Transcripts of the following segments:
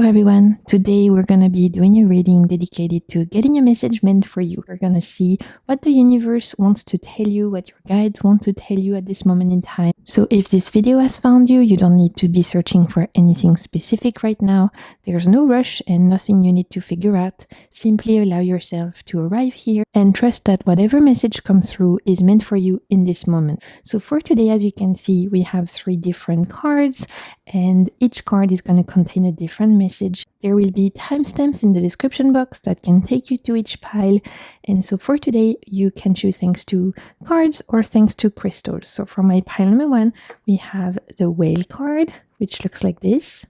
everyone, today we're going to be doing a reading dedicated to getting a message meant for you. We're going to see what the universe wants to tell you, what your guides want to tell you at this moment in time. So if this video has found you, you don't need to be searching for anything specific right now. There's no rush and nothing you need to figure out. Simply allow yourself to arrive here and trust that whatever message comes through is meant for you in this moment. So for today, as you can see, we have 3 different cards and each card is going to contain a different message. There will be timestamps in the description box that can take you to each pile. And so for today, you can choose thanks to cards or thanks to crystals. So for my pile number 1, we have the whale card, which looks like this.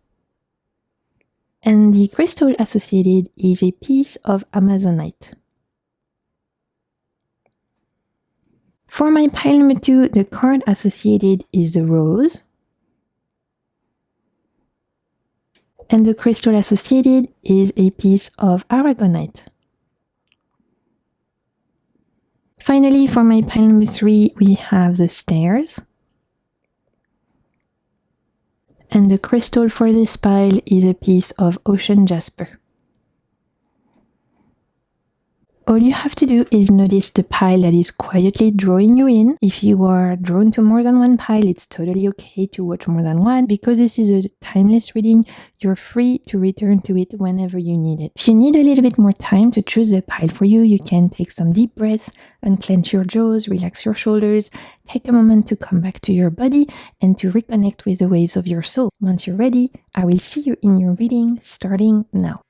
And the crystal associated is a piece of Amazonite. For my pile number 2, the card associated is the rose. And the crystal associated is a piece of aragonite. Finally, for my pile number 3, we have the stairs. And the crystal for this pile is a piece of ocean jasper. All you have to do is notice the pile that is quietly drawing you in. If you are drawn to more than one pile, it's totally okay to watch more than one. Because this is a timeless reading, you're free to return to it whenever you need it. If you need a little bit more time to choose a pile for you, you can take some deep breaths, unclench your jaws, relax your shoulders, take a moment to come back to your body and to reconnect with the waves of your soul. Once you're ready, I will see you in your reading starting now.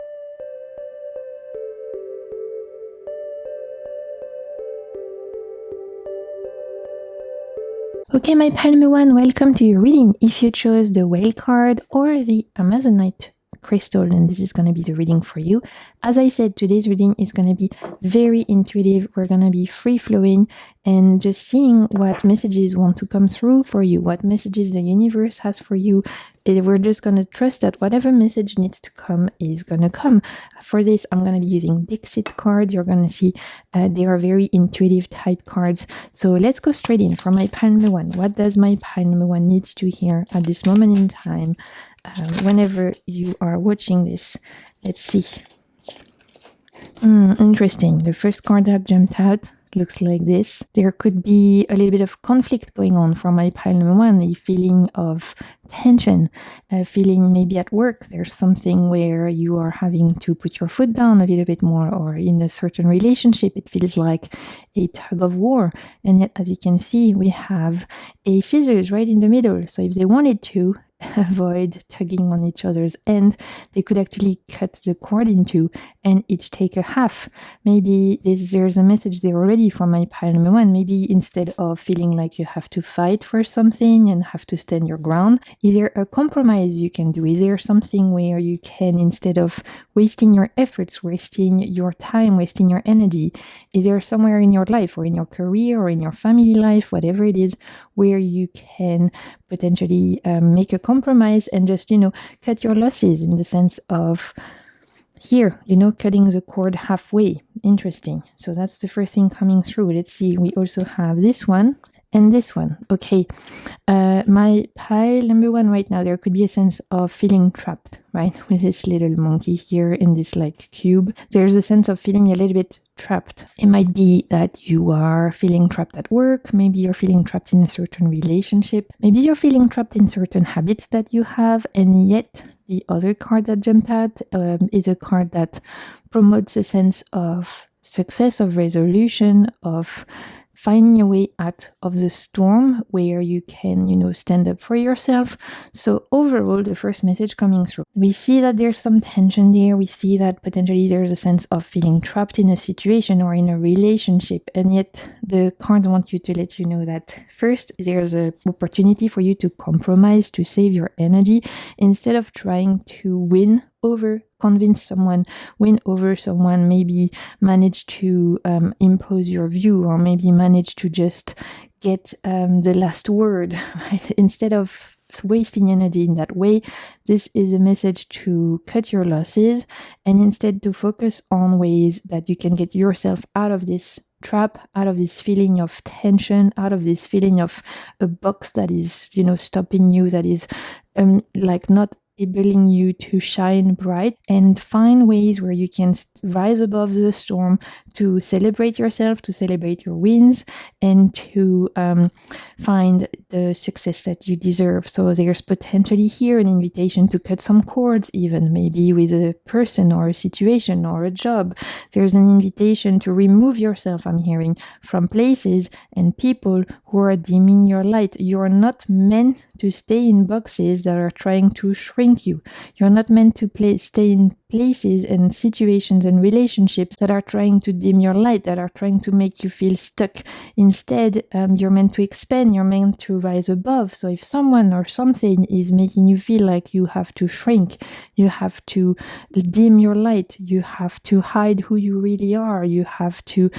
Okay, my pile number 1, welcome to your reading. If you chose the whale card or the Amazonite crystal, then this is going to be the reading for you. As I said, today's reading is going to be very intuitive. We're going to be free-flowing and just seeing what messages want to come through for you, what messages the universe has for you. We're just going to trust that whatever message needs to come is going to come. For this, I'm going to be using Dixit card. You're going to see they are very intuitive type cards. So let's go straight in for my pile number 1. What does my pile number 1 needs to hear at this moment in time? Whenever you are watching this, let's see. Interesting. The first card that jumped out looks like this. There could be a little bit of conflict going on for my pile number 1, a feeling of tension, a feeling maybe at work there's something where you are having to put your foot down a little bit more, or in a certain relationship it feels like a tug of war. And yet, as you can see, we have a scissors right in the middle. So if they wanted to avoid tugging on each other's end, they could actually cut the cord in two and each take a half. Maybe there's a message there already for my pile number 1. Maybe instead of feeling like you have to fight for something and have to stand your ground, is there a compromise you can do? Is there something where you can, instead of wasting your efforts, wasting your time, wasting your energy, is there somewhere in your life or in your career or in your family life, whatever it is, where you can potentially make a compromise and just, cut your losses, in the sense of here, cutting the cord halfway. Interesting. So that's the first thing coming through. Let's see. We also have this one and this one. Okay. My pile number 1 right now, there could be a sense of feeling trapped, right? With this little monkey here in this cube. There's a sense of feeling a little bit trapped. It might be that you are feeling trapped at work. Maybe you're feeling trapped in a certain relationship. Maybe you're feeling trapped in certain habits that you have. And yet the other card that jumped out is a card that promotes a sense of success, of resolution, of finding a way out of the storm where you can, stand up for yourself. So overall, the first message coming through, we see that there's some tension there. We see that potentially there's a sense of feeling trapped in a situation or in a relationship. And yet the cards want you to let you know that first, there's an opportunity for you to compromise, to save your energy, instead of trying to win over, convince someone, win over someone, maybe manage to impose your view, or maybe manage to just get the last word, right? Instead of wasting energy in that way, this is a message to cut your losses and instead to focus on ways that you can get yourself out of this trap, out of this feeling of tension, out of this feeling of a box that is, stopping you, that is not enabling you to shine bright and find ways where you can rise above the storm, to celebrate yourself, to celebrate your wins, and to find the success that you deserve. So there's potentially here an invitation to cut some cords, even maybe with a person or a situation or a job. There's an invitation to remove yourself, I'm hearing, from places and people who are dimming your light. You're not meant to stay in boxes that are trying to shrink you. You're not meant to stay in places and situations and relationships that are trying to dim your light, that are trying to make you feel stuck. Instead, you're meant to expand, you're meant to rise above. So if someone or something is making you feel like you have to shrink, you have to dim your light, you have to hide who you really are, you have to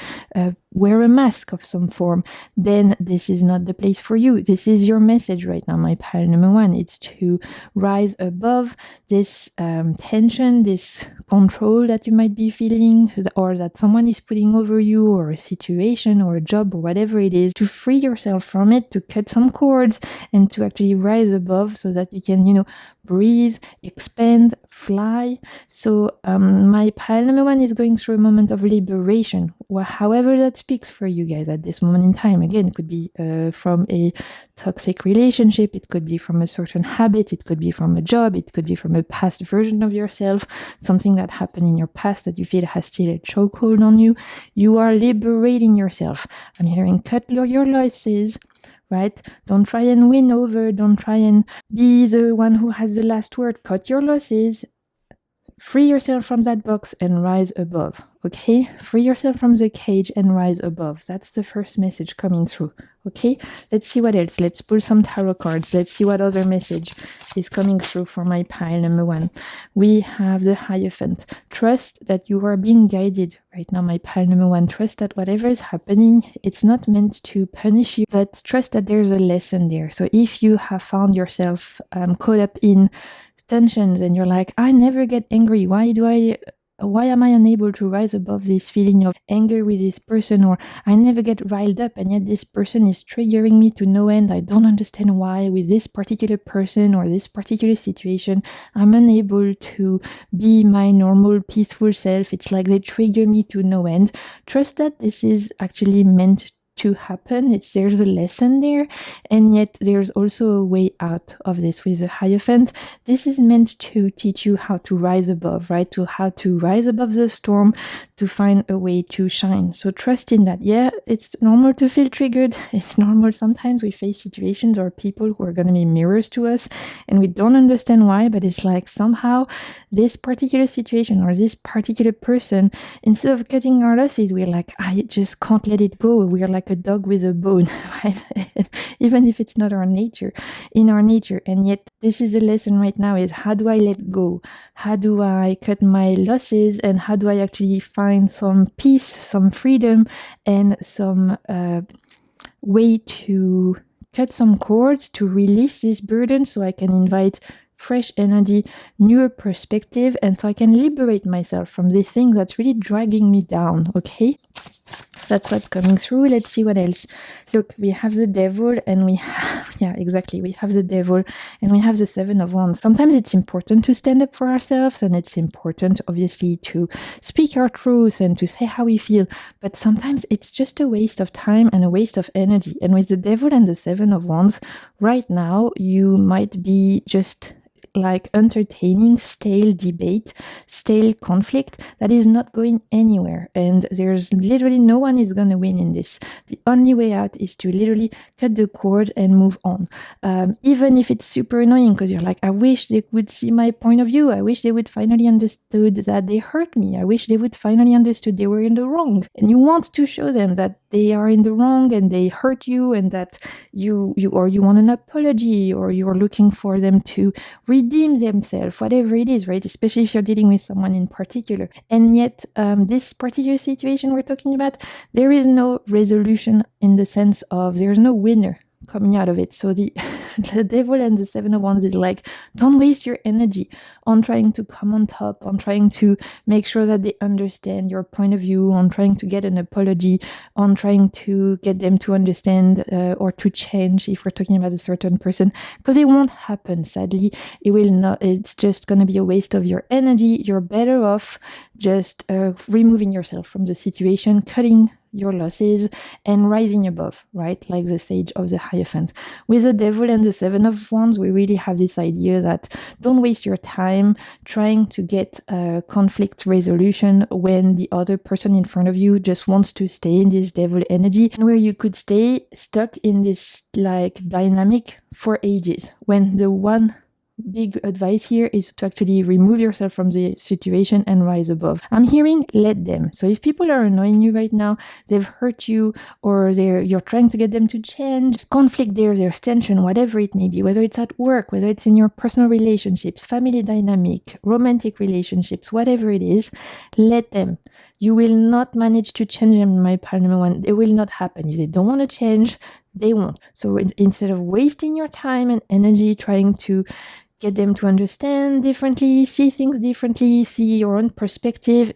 wear a mask of some form, then this is not the place for you. This is your message right now, my pile number one. It's to rise above this tension, this control that you might be feeling, or that someone is putting over you, or a situation or a job or whatever it is, to free yourself from it, to cut some cords, and to actually rise above so that you can, breathe, expand, fly. So my pile number one is going through a moment of liberation, however that speaks for you guys at this moment in time. Again, it could be from a toxic relationship, it could be from a certain habit, it could be from a job, it could be from a past version of yourself, something that happened in your past that you feel has still a chokehold on you. You are liberating yourself. I'm hearing cut your losses, right? Don't try and win over. Don't try and be the one who has the last word. Cut your losses. Free yourself from that box and rise above, okay? Free yourself from the cage and rise above. That's the first message coming through, okay? Let's see what else. Let's pull some tarot cards. Let's see what other message is coming through for my pile number one. We have the Hierophant. Trust that you are being guided right now, my pile number one. Trust that whatever is happening, it's not meant to punish you, but trust that there's a lesson there. So if you have found yourself caught up in tensions and you're like, I never get angry, why am I unable to rise above this feeling of anger with this person, or I never get riled up and yet this person is triggering me to no end. I don't understand why with this particular person or this particular situation I'm unable to be my normal peaceful self. It's like they trigger me to no end. Trust that this is actually meant to happen. There's a lesson there, and yet there's also a way out of this with the Hierophant. This is meant to teach you how to rise above, right? To how to rise above the storm, to find a way to shine. So trust in that. Yeah, it's normal to feel triggered. It's normal sometimes we face situations or people who are going to be mirrors to us and we don't understand why, but it's like somehow this particular situation or this particular person, instead of cutting our losses, we're like, I just can't let it go. We're like a dog with a bone, right? Even if it's not in our nature. And yet this is a lesson right now, is how do I let go? How do I cut my losses? And how do I actually find some peace, some freedom, and some way to cut some cords, to release this burden so I can invite fresh energy, newer perspective, and so I can liberate myself from this thing that's really dragging me down, okay? That's what's coming through. Let's see what else. Look, we have the Devil and we have, we have the Devil and we have the Seven of Wands. Sometimes it's important to stand up for ourselves, and it's important, obviously, to speak our truth and to say how we feel. But sometimes it's just a waste of time and a waste of energy. And with the Devil and the Seven of Wands, right now, you might be just like entertaining stale debate, stale conflict that is not going anywhere, and there's literally no one is going to win in this. The only way out is to literally cut the cord and move on, even if it's super annoying, because you're like, I wish they would see my point of view. I wish they would finally understood that they hurt me. I wish they would finally understood they were in the wrong, and you want to show them that they are in the wrong and they hurt you, and that you want an apology, or you're looking for them to redeem themselves, whatever it is, right? Especially if you're dealing with someone in particular. And yet, this particular situation we're talking about, there is no resolution in the sense of there's no winner coming out of it. So the the devil and the Seven of Wands is like, don't waste your energy on trying to come on top, on trying to make sure that they understand your point of view, on trying to get an apology, on trying to get them to understand or to change if we're talking about a certain person, because it won't happen. Sadly, it will not. It's just going to be a waste of your energy. You're better off just removing yourself from the situation, cutting your losses and rising above, right? Like the Sage of the Hierophant. With the Devil and the Seven of Wands, we really have this idea that don't waste your time trying to get conflict resolution when the other person in front of you just wants to stay in this devil energy, and where you could stay stuck in this like dynamic for ages, when the one big advice here is to actually remove yourself from the situation and rise above. I'm hearing let them. So if people are annoying you right now, they've hurt you, or you're trying to get them to change, there's conflict there's tension, whatever it may be, whether it's at work, whether it's in your personal relationships, family dynamic, romantic relationships, whatever it is, let them. You will not manage to change them, my pile number one. It will not happen. If they don't want to change, they won't. So instead of wasting your time and energy trying to get them to understand differently, see things differently, see your own perspective,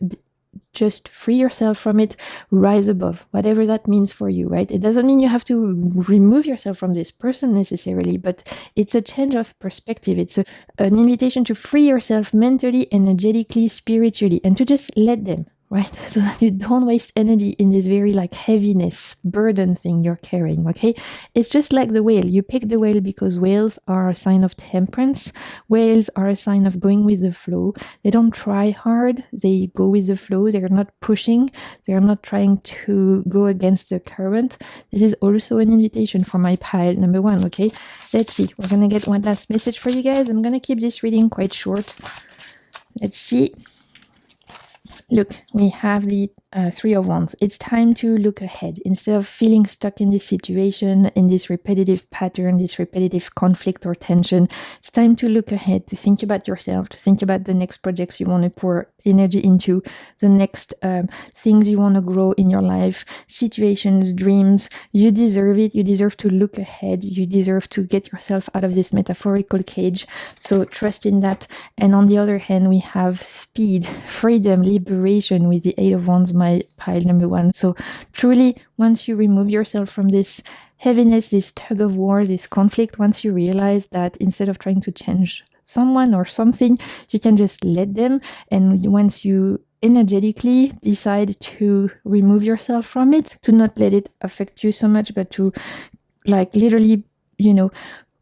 just free yourself from it, rise above, whatever that means for you, right? It doesn't mean you have to remove yourself from this person necessarily, but it's a change of perspective. It's an invitation to free yourself mentally, energetically, spiritually, and to just let them, right? So that you don't waste energy in this very like heaviness, burden thing you're carrying, okay? It's just like the whale. You pick the whale because whales are a sign of temperance. Whales are a sign of going with the flow. They don't try hard. They go with the flow. They're not pushing. They're not trying to go against the current. This is also an invitation for my pile number one, okay? Let's see. We're going to get one last message for you guys. I'm going to keep this reading quite short. Let's see. Look, we have the Three of Wands. It's time to look ahead. Instead of feeling stuck in this situation, in this repetitive pattern, this repetitive conflict or tension, it's time to look ahead, to think about yourself, to think about the next projects you want to pour energy into, the next things you want to grow in your life, situations, dreams. You deserve it. You deserve to look ahead. You deserve to get yourself out of this metaphorical cage. So trust in that. And on the other hand, we have speed, freedom, liberation with the Eight of Wands, my pile number one. So truly, once you remove yourself from this heaviness, this tug of war, this conflict, once you realize that instead of trying to change someone or something, you can just let them. And once you energetically decide to remove yourself from it, to not let it affect you so much, but to like literally,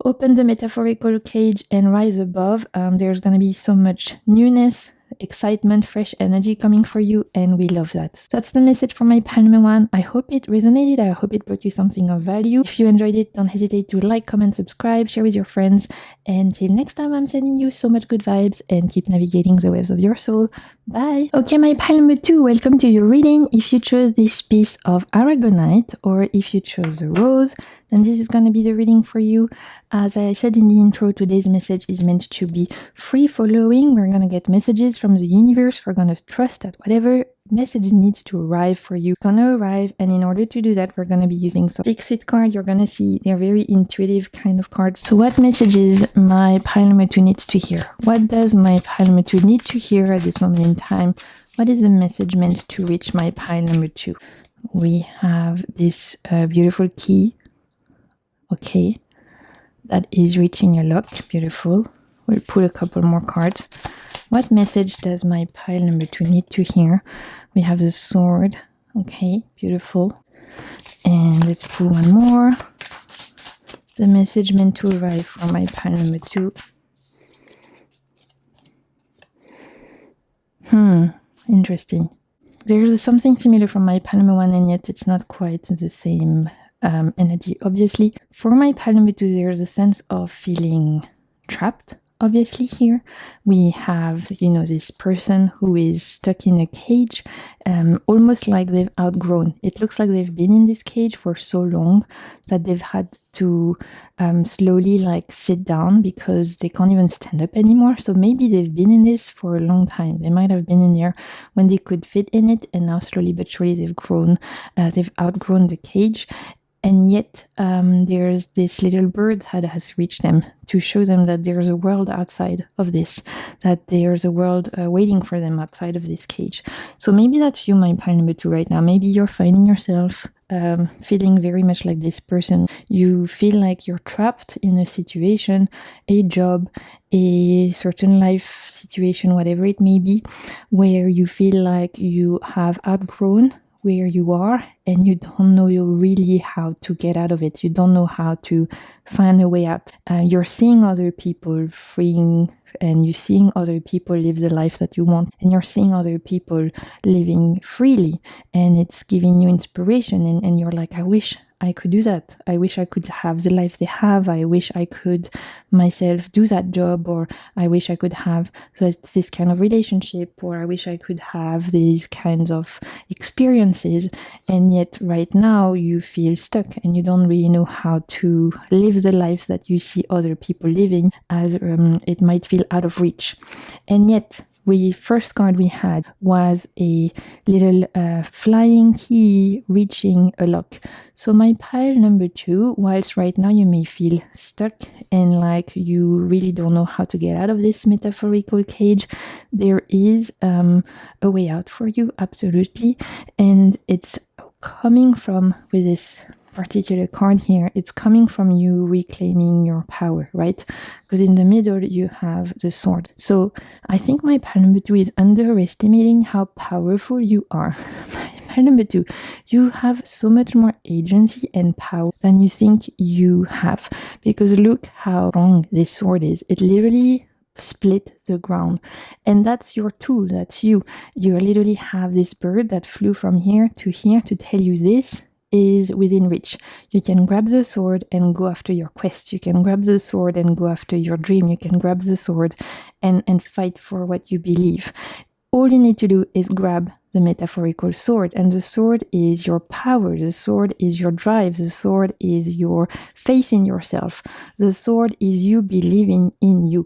open the metaphorical cage and rise above, there's going to be so much newness, excitement, fresh energy coming for you, and we love that. So that's the message for my pile number one. I hope it resonated. I hope it brought you something of value. If you enjoyed it, don't hesitate to like, comment, subscribe, share with your friends. And till next time, I'm sending you so much good vibes and keep navigating the waves of your soul. Bye. Okay, my pile number two, welcome to your reading. If you chose this piece of aragonite, or if you chose a rose, then this is going to be the reading for you. As I said in the intro, today's message is meant to be free following. We're going to get messages from the universe. We're going to trust that whatever message needs to arrive for you, it's going to arrive. And in order to do that, we're going to be using some Dixit card. You're going to see they're very intuitive kind of cards. So what messages my pile number two needs to hear? What does my pile number two need to hear at this moment in time? What is the message meant to reach my pile number two? We have this beautiful key. Okay, that is reaching your luck. Beautiful. We'll pull a couple more cards. What message does my pile number two need to hear? We have the sword. Okay, beautiful. And let's pull one more. The message meant to arrive for my pile number two. Interesting. There's something similar from my pile number one, and yet it's not quite the same energy. Obviously, for my pile number two, there's a sense of feeling trapped. Obviously, here we have, this person who is stuck in a cage, almost like they've outgrown. It looks like they've been in this cage for so long that they've had to slowly sit down because they can't even stand up anymore. So maybe they've been in this for a long time. They might have been in there when they could fit in it, and now slowly but surely they've outgrown the cage. And yet there's this little bird that has reached them to show them that there's a world outside of this, that there's a world waiting for them outside of this cage. So maybe that's you, my pile number 2 right now. Maybe you're finding yourself feeling very much like this person. You feel like you're trapped in a situation, a job, a certain life situation, whatever it may be, where you feel like you have outgrown where you are and you don't know really how to get out of it. You don't know how to find a way out. You're seeing other people freeing, and you're seeing other people live the life that you want, and you're seeing other people living freely, and it's giving you inspiration, and you're like, I wish I could do that. I wish I could have the life they have. I wish I could myself do that job, or I wish I could have this kind of relationship, or I wish I could have these kinds of experiences. And yet right now you feel stuck and you don't really know how to live the life that you see other people living, as it might feel out of reach. And yet the first card we had was a little flying key reaching a lock. So my pile number 2, whilst right now you may feel stuck and like you really don't know how to get out of this metaphorical cage, there is a way out for you, absolutely. And it's coming from, with this particular card here, it's coming from you reclaiming your power, right? Because in the middle you have the sword. So I think my pile number 2 is underestimating how powerful you are. Pile number 2, you have so much more agency and power than you think you have, because look how strong this sword is. It literally split the ground, and that's your tool. That's you literally have this bird that flew from here to tell you this is within reach. You can grab the sword and go after your quest. You can grab the sword and go after your dream. You can grab the sword and fight for what you believe. All you need to do is grab the metaphorical sword, and the sword is your power. The sword is your drive. The sword is your faith in yourself. The sword is you believing in you.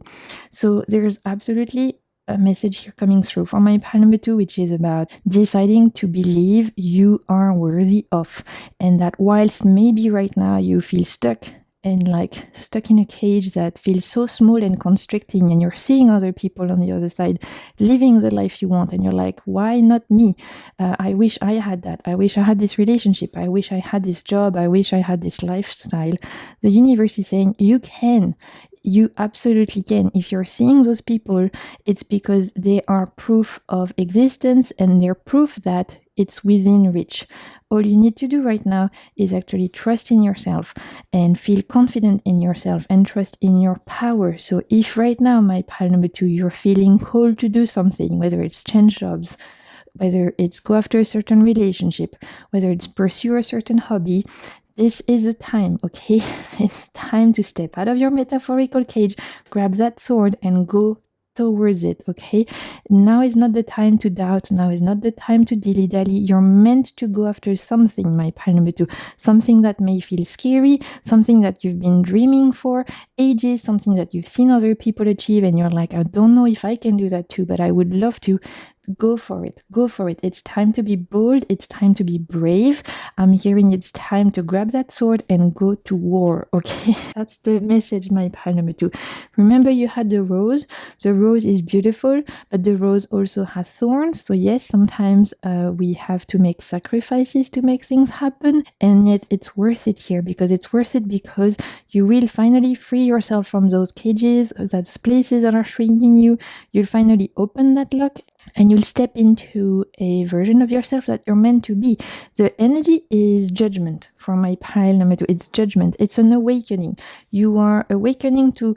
So there's absolutely a message here coming through for my pile number 2, which is about deciding to believe you are worthy of, and that whilst maybe right now you feel stuck and like stuck in a cage that feels so small and constricting, and you're seeing other people on the other side living the life you want, and you're like, why not me? I wish I had that. I wish I had this relationship. I wish I had this job. I wish I had this lifestyle. The universe is saying you can. You absolutely can. If you're seeing those people, it's because they are proof of existence, and they're proof that it's within reach. All you need to do right now is actually trust in yourself and feel confident in yourself and trust in your power. So if right now, my pile number 2, you're feeling called to do something, whether it's change jobs, whether it's go after a certain relationship, whether it's pursue a certain hobby, this is the time, okay? It's time to step out of your metaphorical cage, grab that sword and go towards it, okay? Now is not the time to doubt. Now is not the time to dilly-dally. You're meant to go after something, my pile number 2. Something that may feel scary, something that you've been dreaming for ages, something that you've seen other people achieve, and you're like, I don't know if I can do that too, but I would love to. Go for it. Go for it. It's time to be bold. It's time to be brave. I'm hearing it's time to grab that sword and go to war. Okay, that's the message, my pile number 2. Remember, you had the rose. The rose is beautiful, but the rose also has thorns. So yes, sometimes we have to make sacrifices to make things happen, and yet it's worth it here, because it's worth it because you will finally free yourself from those cages, those places that are shrinking you. You'll finally open that lock, and you'll step into a version of yourself that you're meant to be. The energy is judgment for my pile number 2. It's judgment. It's an awakening. You are awakening to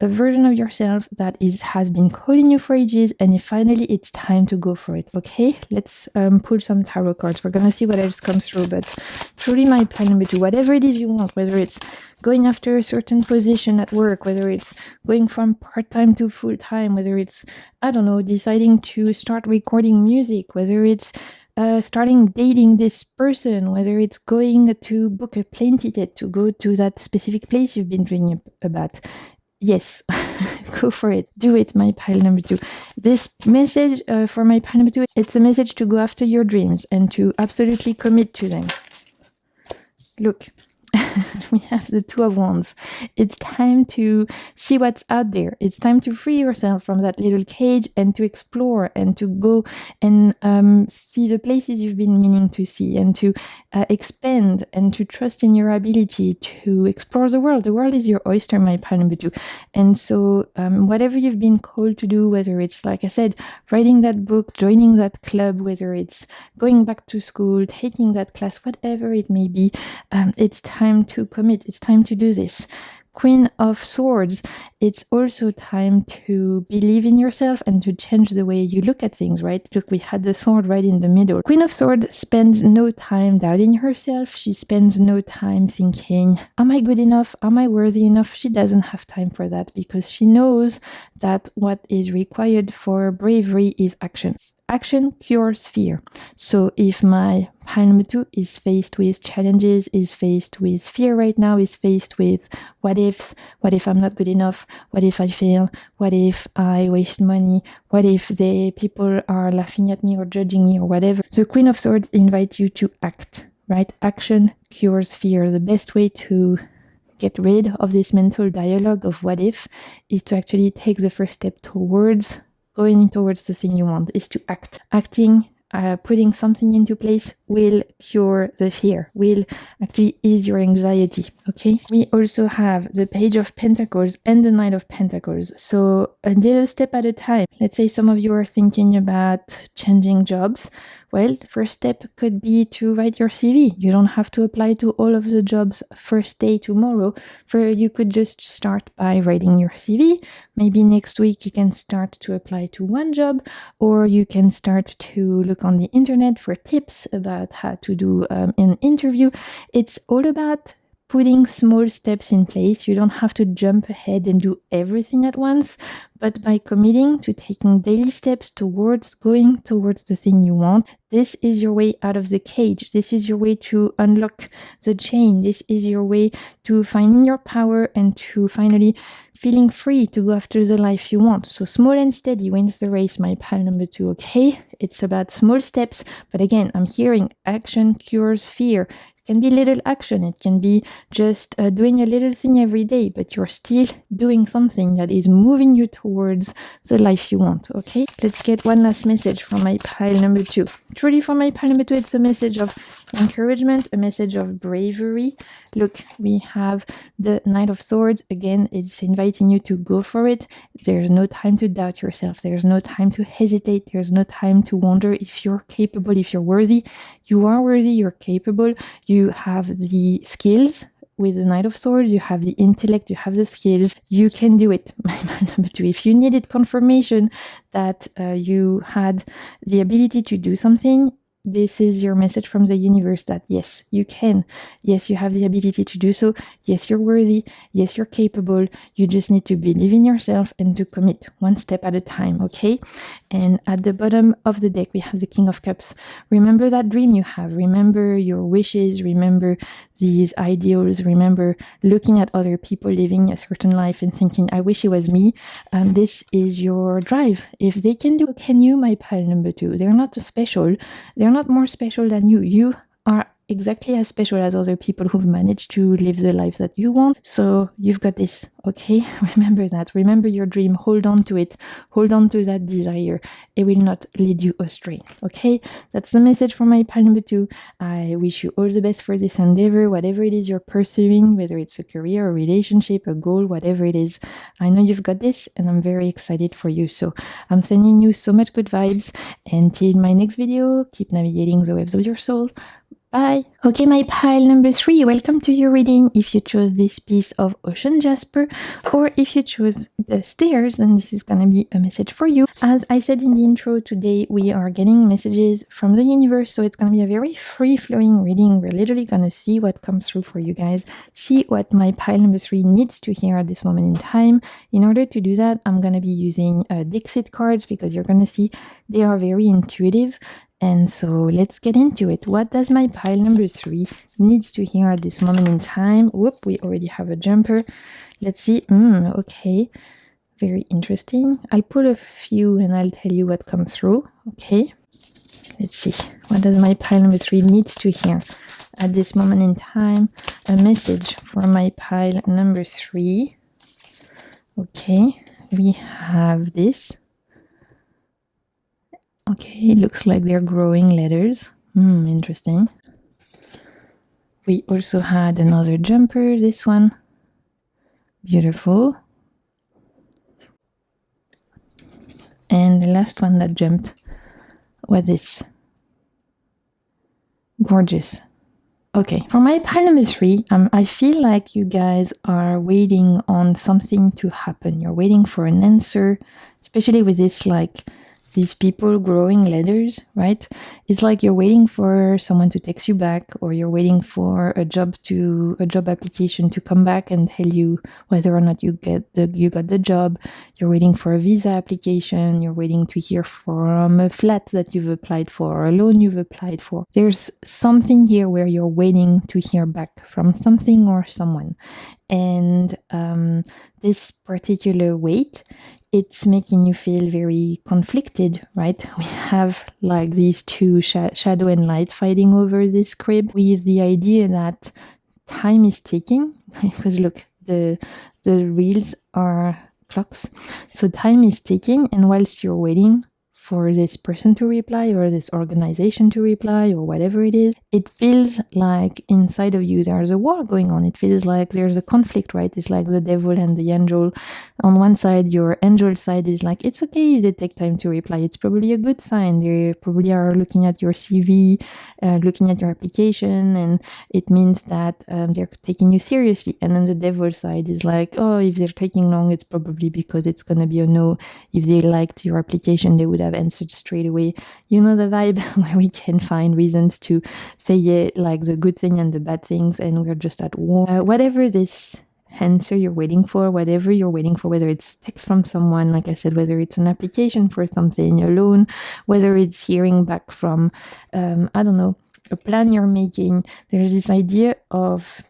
a version of yourself that has been calling you for ages, and finally it's time to go for it, okay? Let's pull some tarot cards. We're gonna see what else comes through, but truly my pile number 2, whatever it is you want, whether it's going after a certain position at work, whether it's going from part-time to full-time, whether it's, I don't know, deciding to start recording music, whether it's starting dating this person, whether it's going to book a plane ticket to go to that specific place you've been dreaming about. Yes, go for it. Do it, my pile number 2. This message for my pile number 2, it's a message to go after your dreams and to absolutely commit to them. Look, we have the Two of Wands. It's time to see what's out there. It's time to free yourself from that little cage and to explore and to go and see the places you've been meaning to see, and to expand and to trust in your ability to explore the world. The world is your oyster, my pile number 2. And so whatever you've been called to do, whether it's, like I said, writing that book, joining that club, whether it's going back to school, taking that class, whatever it may be, it's time to commit. It's time to do this. Queen of Swords, it's also time to believe in yourself and to change the way you look at things, right? Look, we had the sword right in the middle. Queen of Swords spends no time doubting herself. She spends no time thinking, am I good enough? Am I worthy enough? She doesn't have time for that, because she knows that what is required for bravery is action. Action cures fear. So if my pile number 2 is faced with challenges, is faced with fear right now, is faced with what ifs, what if I'm not good enough, what if I fail, what if I waste money, what if the people are laughing at me or judging me or whatever, the Queen of Swords invites you to act, right? Action cures fear. The best way to get rid of this mental dialogue of what if is to actually take the first step towards going towards the thing you want, is to act. Acting, putting something into place will cure the fear, will actually ease your anxiety, okay? We also have the Page of Pentacles and the Knight of Pentacles. So a little step at a time. Let's say some of you are thinking about changing jobs. Well, first step could be to write your CV. You don't have to apply to all of the jobs first day tomorrow. You could just start by writing your CV. Maybe next week you can start to apply to one job, or you can start to look on the internet for tips about how to do an interview. It's all about putting small steps in place. You don't have to jump ahead and do everything at once, but by committing to taking daily steps towards going towards the thing you want, this is your way out of the cage. This is your way to unlock the chain. This is your way to finding your power and to finally feeling free to go after the life you want. So small and steady wins the race, my pile number 2, okay? It's about small steps, but again, I'm hearing action cures fear. It can be little action. It can be just doing a little thing every day, but you're still doing something that is moving you towards the life you want, okay? Let's get one last message from my pile number 2. Truly for my pile number 2, it's a message of encouragement, a message of bravery. Look, we have the Knight of Swords. Again, it's inviting you to go for it. There's no time to doubt yourself. There's no time to hesitate. There's no time to wonder if you're capable, if you're worthy. You are worthy, you're capable. You have the skills. With the Knight of Swords, you have the intellect, you have the skills. You can do it. Number 2, if you needed confirmation that you had the ability to do something, this is your message from the universe that yes, you can. Yes, you have the ability to do so. Yes, you're worthy. Yes, you're capable. You just need to believe in yourself and to commit one step at a time, okay? And at the bottom of the deck, we have the King of Cups. Remember that dream you have. Remember your wishes. Remember these ideals. Remember looking at other people living a certain life and thinking, I wish it was me. This is your drive. If they can do, can you, my pile number 2? They're not special. They're not more special than you. You are exactly as special as other people who've managed to live the life that you want. So you've got this, okay? Remember that. Remember your dream. Hold on to it. Hold on to that desire. It will not lead you astray, okay? That's the message from my pile number 2. I wish you all the best for this endeavor, whatever it is you're pursuing, whether it's a career, a relationship, a goal, whatever it is. I know you've got this, and I'm very excited for you. So I'm sending you so much good vibes. Until my next video, keep navigating the waves of your soul. Bye. Okay, my pile number 3, welcome to your reading. If you chose this piece of Ocean Jasper, or if you chose the stairs, then this is gonna be a message for you. As I said in the intro, today we are getting messages from the universe, so it's gonna be a very free-flowing reading. We're literally gonna see what comes through for you guys, see what my pile number 3 needs to hear at this moment in time. In order to do that, I'm gonna be using Dixit cards, because you're gonna see they are very intuitive. And so let's get into it. What does my pile number 3 needs to hear at this moment in time? Whoop, we already have a jumper. Let's see. Okay. Very interesting. I'll pull a few and I'll tell you what comes through. Okay. Let's see. What does my pile number 3 needs to hear at this moment in time? A message for my pile number 3. Okay, we have this. Okay, it looks like they're growing letters. Interesting. We also had another jumper, this one. Beautiful. And the last one that jumped was this. Gorgeous. Okay, for my pile number 3, I feel like you guys are waiting on something to happen. You're waiting for an answer, especially with this, like, these people growing letters, right? It's like you're waiting for someone to text you back, or you're waiting for a job application to come back and tell you whether or not you got the job. You're waiting for a visa application. You're waiting to hear from a flat that you've applied for, or a loan you've applied for. There's something here where you're waiting to hear back from something or someone. And this particular wait, it's making you feel very conflicted, right? We have like these two shadow and light fighting over this crib, with the idea that time is ticking. Because look, the reels are clocks. So time is ticking, and whilst you're waiting for this person to reply, or this organization to reply, or whatever it is, it feels like inside of you there's a war going on. It feels like there's a conflict, right? It's like the devil and the angel. On one side, your angel side is like, it's okay if they take time to reply. It's probably a good sign. They probably are looking at your CV, looking at your application, and it means that they're taking you seriously. And then the devil side is like, oh, if they're taking long, it's probably because it's going to be a no. If they liked your application, they would have answered straight away. You know the vibe, where we can find reasons to say, yeah, like the good thing and the bad things, and we're just at war. Whatever this answer you're waiting for, whatever you're waiting for, whether it's text from someone, like I said, whether it's an application for something, a loan, whether it's hearing back from, I don't know, a plan you're making, there's this idea of,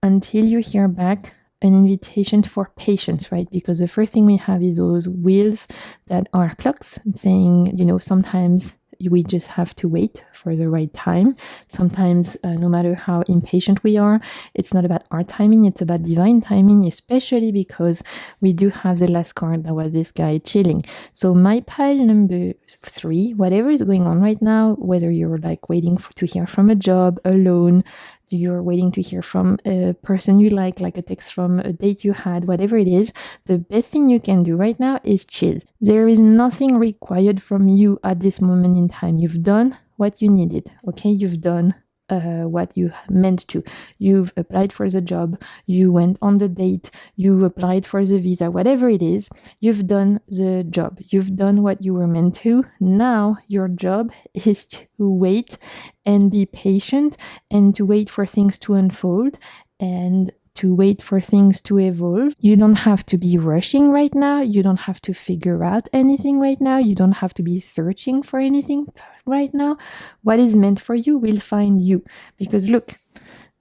until you hear back, an invitation for patience, right? Because the first thing we have is those wheels that are clocks, saying, you know, sometimes we just have to wait for the right time. Sometimes, no matter how impatient we are, it's not about our timing, it's about divine timing, especially because we do have the last card that was this guy chilling. So my pile number 3, whatever is going on right now, whether you're like waiting to hear from a job, a loan, you're waiting to hear from a person you like a text from a date you had, whatever it is, the best thing you can do right now is chill. There is nothing required from you at this moment in time. You've done what you needed, okay? You've done what you meant to. You've applied for the job, you went on the date, you applied for the visa, whatever it is, you've done the job. You've done what you were meant to. Now your job is to wait and be patient, and to wait for things to unfold, and to wait for things to evolve. You don't have to be rushing right now. You don't have to figure out anything right now. You don't have to be searching for anything right now. What is meant for you will find you. Because look,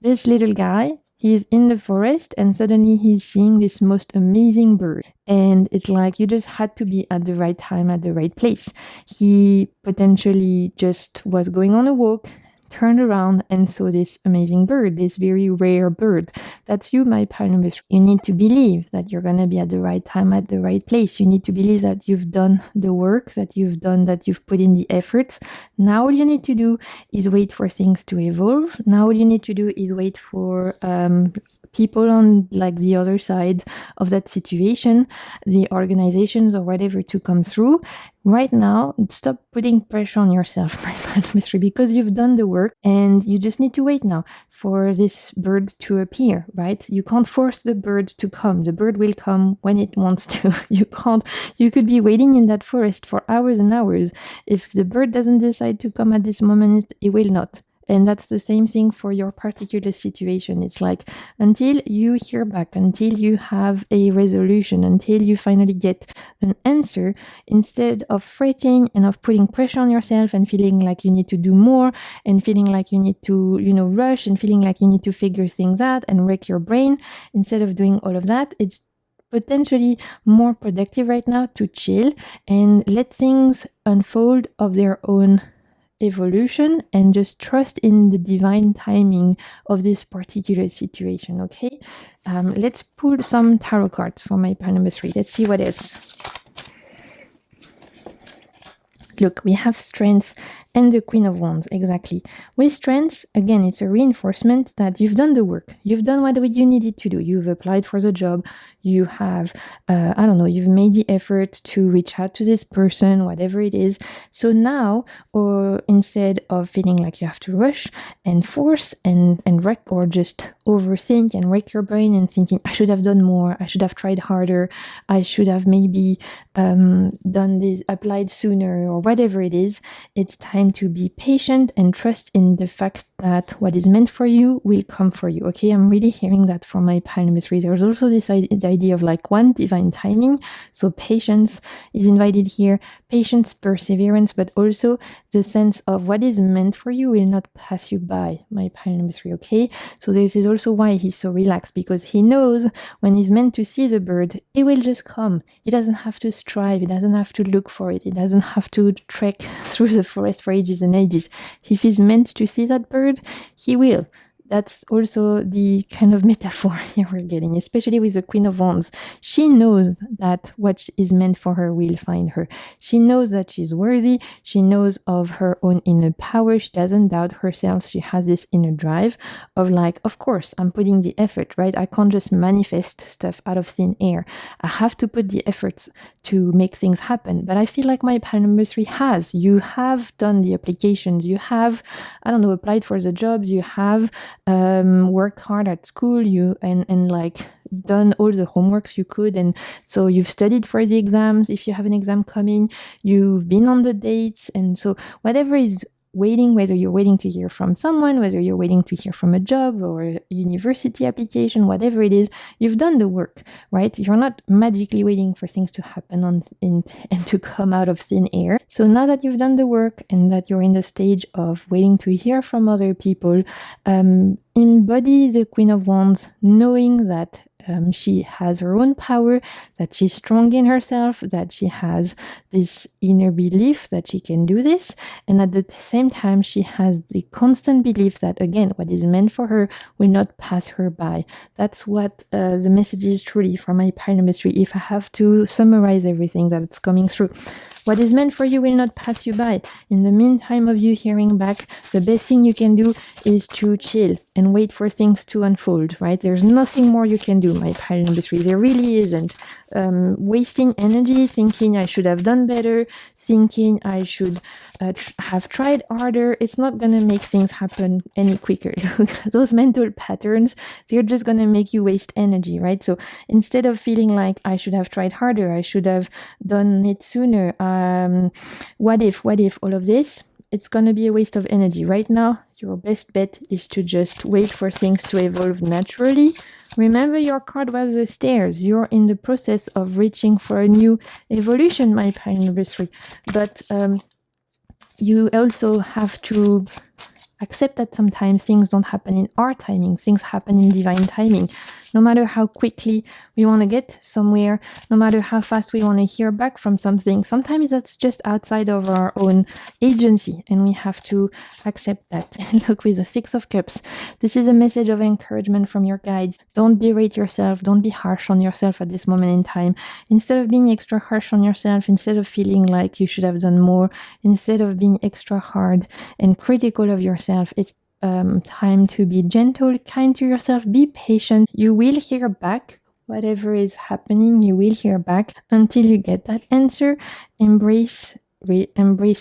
this little guy, he's in the forest, and suddenly he's seeing this most amazing bird. And it's like you just had to be at the right time, at the right place. He potentially just was going on a walk, turned around and saw this amazing bird, this very rare bird. That's you, my pile number 3. You need to believe that you're going to be at the right time, at the right place. You need to believe that you've done the work, that you've put in the efforts. Now all you need to do is wait for things to evolve. Now all you need to do is wait for people on like the other side of that situation, the organizations or whatever, to come through. Right now, stop putting pressure on yourself, my pile number 3, because you've done the work, and you just need to wait now for this bird to appear, right? You can't force the bird to come. The bird will come when it wants to. You could be waiting in that forest for hours and hours. If the bird doesn't decide to come at this moment, it will not. And that's the same thing for your particular situation. It's like, until you hear back, until you have a resolution, until you finally get an answer, instead of fretting and of putting pressure on yourself and feeling like you need to do more, and feeling like you need to, rush, and feeling like you need to figure things out and wreck your brain, instead of doing all of that, it's potentially more productive right now to chill and let things unfold of their own evolution and just trust in the divine timing of this particular situation, okay? Let's pull some tarot cards for my pile number 3. Let's see what else. Look, we have Strength and the Queen of Wands, exactly. With Strength, again, it's a reinforcement that you've done the work. You've done what you needed to do. You've applied for the job. You have, you've made the effort to reach out to this person, whatever it is. So now, or instead of feeling like you have to rush and force and wreck or just overthink and wreck your brain and thinking, I should have done more, I should have tried harder, I should have maybe done this, applied sooner, or whatever it is, it's time to be patient and trust in the fact that what is meant for you will come for you, okay? I'm really hearing that for my pile number 3. There's also this idea of like one, divine timing. So patience is invited here. Patience, perseverance, but also the sense of what is meant for you will not pass you by, my pile number 3, okay? So this is also why he's so relaxed, because he knows when he's meant to see the bird, it will just come. He doesn't have to strive. He doesn't have to look for it. He doesn't have to trek through the forest for ages and ages. If he's meant to see that bird, he will. That's also the kind of metaphor here we're getting, especially with the Queen of Wands. She knows that what is meant for her will find her. She knows that she's worthy. She knows of her own inner power. She doesn't doubt herself. She has this inner drive of like, of course, I'm putting the effort, right? I can't just manifest stuff out of thin air. I have to put the efforts to make things happen. But I feel like my pile number 3 has. You have done the applications. You have, applied for the jobs. You have worked hard at school, and like done all the homeworks you could, and so you've studied for the exams if you have an exam coming, you've been on the dates, and so whatever is waiting, whether you're waiting to hear from someone, whether you're waiting to hear from a job or a university application, whatever it is, you've done the work, right? You're not magically waiting for things to happen and to come out of thin air. So now that you've done the work and that you're in the stage of waiting to hear from other people, embody the Queen of Wands, knowing that she has her own power, that she's strong in herself, that she has this inner belief that she can do this. And at the same time, she has the constant belief that, again, what is meant for her will not pass her by. That's what the message is truly for my pile number 3. If I have to summarize everything that's coming through, what is meant for you will not pass you by. In the meantime of you hearing back, the best thing you can do is to chill and wait for things to unfold, right? There's nothing more you can do, my pile number 3. There really isn't. Wasting energy thinking I should have done better, thinking I should have tried harder, it's not going to make things happen any quicker. Those mental patterns, they're just going to make you waste energy, right? So instead of feeling like I should have tried harder, I should have done it sooner, what if all of this, it's going to be a waste of energy. Right now, your best bet is to just wait for things to evolve naturally. Remember, your card was the stairs. You're in the process of reaching for a new evolution, my pile number 3. But you also have to accept that sometimes things don't happen in our timing. Things happen in divine timing. No matter how quickly we want to get somewhere, no matter how fast we want to hear back from something, sometimes that's just outside of our own agency, and we have to accept that. And look, with the 6 of Cups, this is a message of encouragement from your guides. Don't berate yourself. Don't be harsh on yourself at this moment in time. Instead of being extra harsh on yourself, instead of feeling like you should have done more, instead of being extra hard and critical of yourself, it's time to be gentle, kind to yourself, be patient. You will hear back whatever is happening. You will hear back until you get that answer. Embrace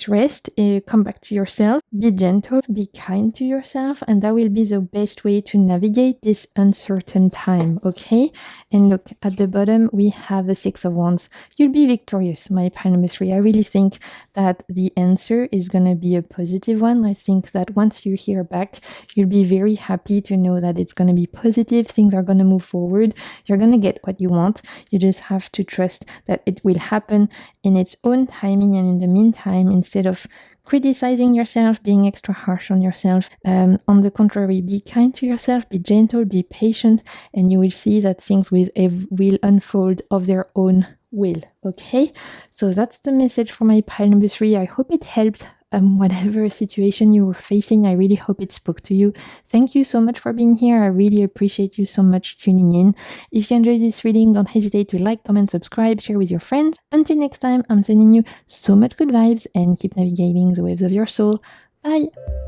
rest, come back to yourself, be gentle, be kind to yourself, and that will be the best way to navigate this uncertain time, okay? And look, at the bottom, we have the 6 of Wands. You'll be victorious, my pile number 3. I really think that the answer is going to be a positive one. I think that once you hear back, you'll be very happy to know that it's going to be positive. Things are going to move forward. You're going to get what you want. You just have to trust that it will happen in its own timing, and in the meantime, instead of criticizing yourself, being extra harsh on yourself, on the contrary, be kind to yourself, be gentle, be patient, and you will see that things will unfold of their own will. Okay, so that's the message for my pile number 3. I hope it helped. whatever situation you were facing. I really hope it spoke to you. Thank you so much for being here. I really appreciate you so much tuning in. If you enjoyed this reading, don't hesitate to like, comment, subscribe, share with your friends. Until next time, I'm sending you so much good vibes and keep navigating the waves of your soul. Bye!